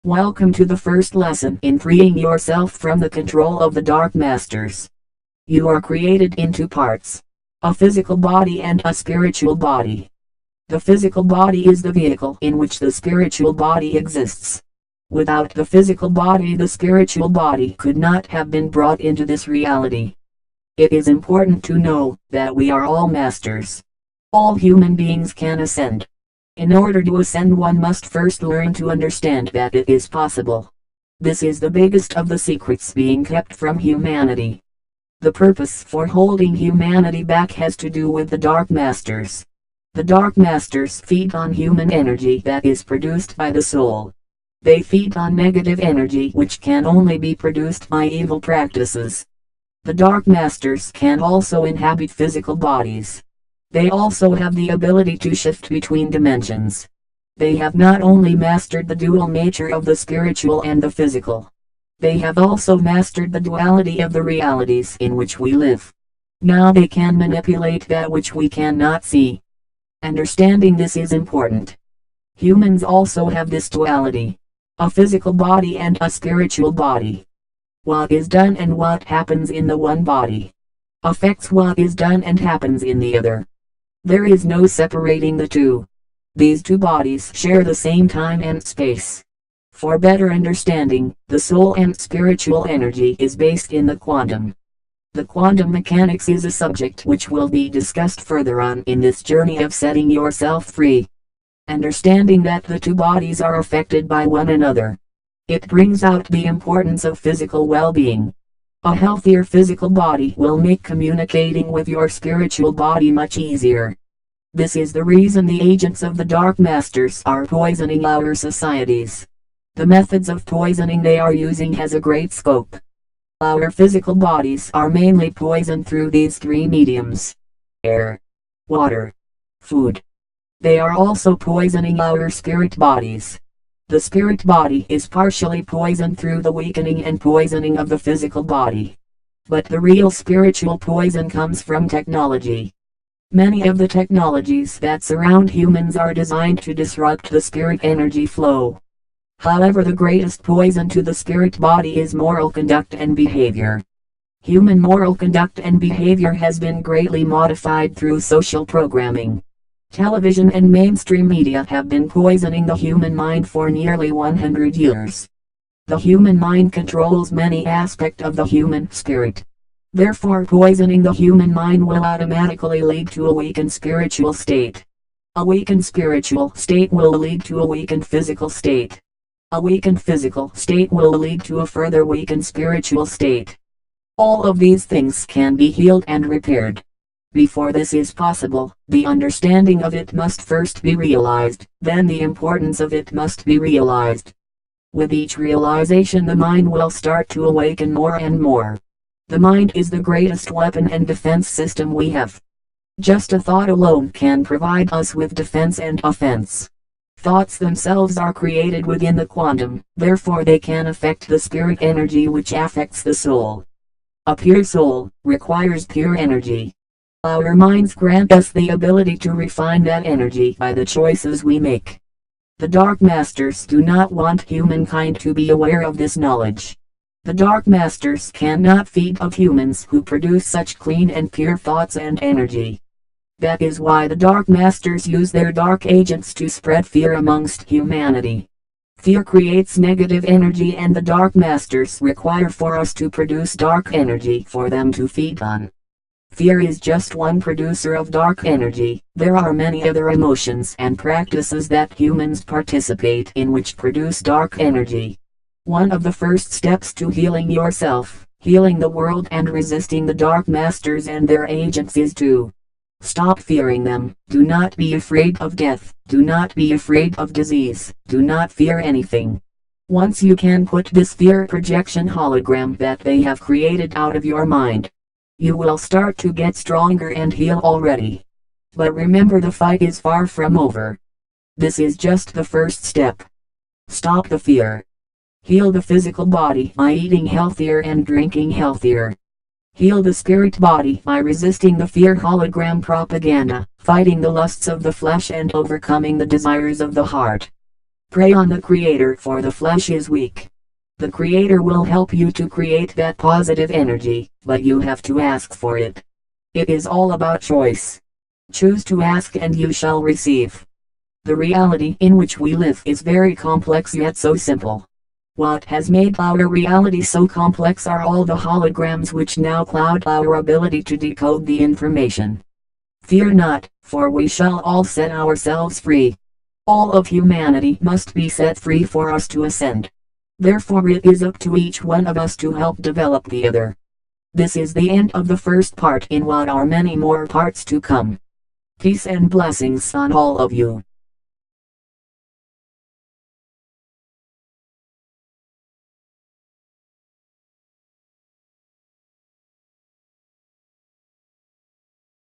Welcome to the first lesson in freeing yourself from the control of the Dark Masters. You are created in two parts, a physical body and a spiritual body. The physical body is the vehicle in which the spiritual body exists. Without the physical body, the spiritual body could not have been brought into this reality. It is important to know that we are all masters. All human beings can ascend. In order to ascend, one must first learn to understand that it is possible. This is the biggest of the secrets being kept from humanity. The purpose for holding humanity back has to do with the Dark Masters. The Dark Masters feed on human energy that is produced by the soul. They feed on negative energy which can only be produced by evil practices. The Dark Masters can also inhabit physical bodies. They also have the ability to shift between dimensions. They have not only mastered the dual nature of the spiritual and the physical. They have also mastered the duality of the realities in which we live. Now they can manipulate that which we cannot see. Understanding this is important. Humans also have this duality, a physical body and a spiritual body. What is done and what happens in the one body affects what is done and happens in the other. There is no separating the two. These two bodies share the same time and space. For better understanding, the soul and spiritual energy is based in the quantum. The quantum mechanics is a subject which will be discussed further on in this journey of setting yourself free. Understanding that the two bodies are affected by one another, it brings out the importance of physical well-being. A healthier physical body will make communicating with your spiritual body much easier. This is the reason the agents of the Dark Masters are poisoning our societies. The methods of poisoning they are using has a great scope. Our physical bodies are mainly poisoned through these three mediums: air, water, food. They are also poisoning our spirit bodies. The spirit body is partially poisoned through the weakening and poisoning of the physical body. But the real spiritual poison comes from technology. Many of the technologies that surround humans are designed to disrupt the spirit energy flow. However, the greatest poison to the spirit body is moral conduct and behavior. Human moral conduct and behavior has been greatly modified through social programming. Television and mainstream media have been poisoning the human mind for nearly 100 years. The human mind controls many aspects of the human spirit. Therefore, poisoning the human mind will automatically lead to a weakened spiritual state. A weakened spiritual state will lead to a weakened physical state. A weakened physical state will lead to a further weakened spiritual state. All of these things can be healed and repaired. Before this is possible, the understanding of it must first be realized, then the importance of it must be realized. With each realization, the mind will start to awaken more and more. The mind is the greatest weapon and defense system we have. Just a thought alone can provide us with defense and offense. Thoughts themselves are created within the quantum, therefore they can affect the spirit energy which affects the soul. A pure soul requires pure energy. Our minds grant us the ability to refine that energy by the choices we make. The Dark Masters do not want humankind to be aware of this knowledge. The Dark Masters cannot feed of humans who produce such clean and pure thoughts and energy. That is why the Dark Masters use their dark agents to spread fear amongst humanity. Fear creates negative energy, and the Dark Masters require for us to produce dark energy for them to feed on. Fear is just one producer of dark energy. There are many other emotions and practices that humans participate in which produce dark energy. One of the first steps to healing yourself, healing the world and resisting the Dark Masters and their agents is to stop fearing them. Do not be afraid of death. Do not be afraid of disease. Do not fear anything. Once you can put this fear projection hologram that they have created out of your mind, you will start to get stronger and heal already. But remember, the fight is far from over. This is just the first step. Stop the fear. Heal the physical body by eating healthier and drinking healthier. Heal the spirit body by resisting the fear hologram propaganda, fighting the lusts of the flesh and overcoming the desires of the heart. Pray on the Creator, for the flesh is weak. The Creator will help you to create that positive energy, but you have to ask for it. It is all about choice. Choose to ask and you shall receive. The reality in which we live is very complex yet so simple. What has made our reality so complex are all the holograms which now cloud our ability to decode the information. Fear not, for we shall all set ourselves free. All of humanity must be set free for us to ascend. Therefore it is up to each one of us to help develop the other. This is the end of the first part in what are many more parts to come. Peace and blessings on all of you.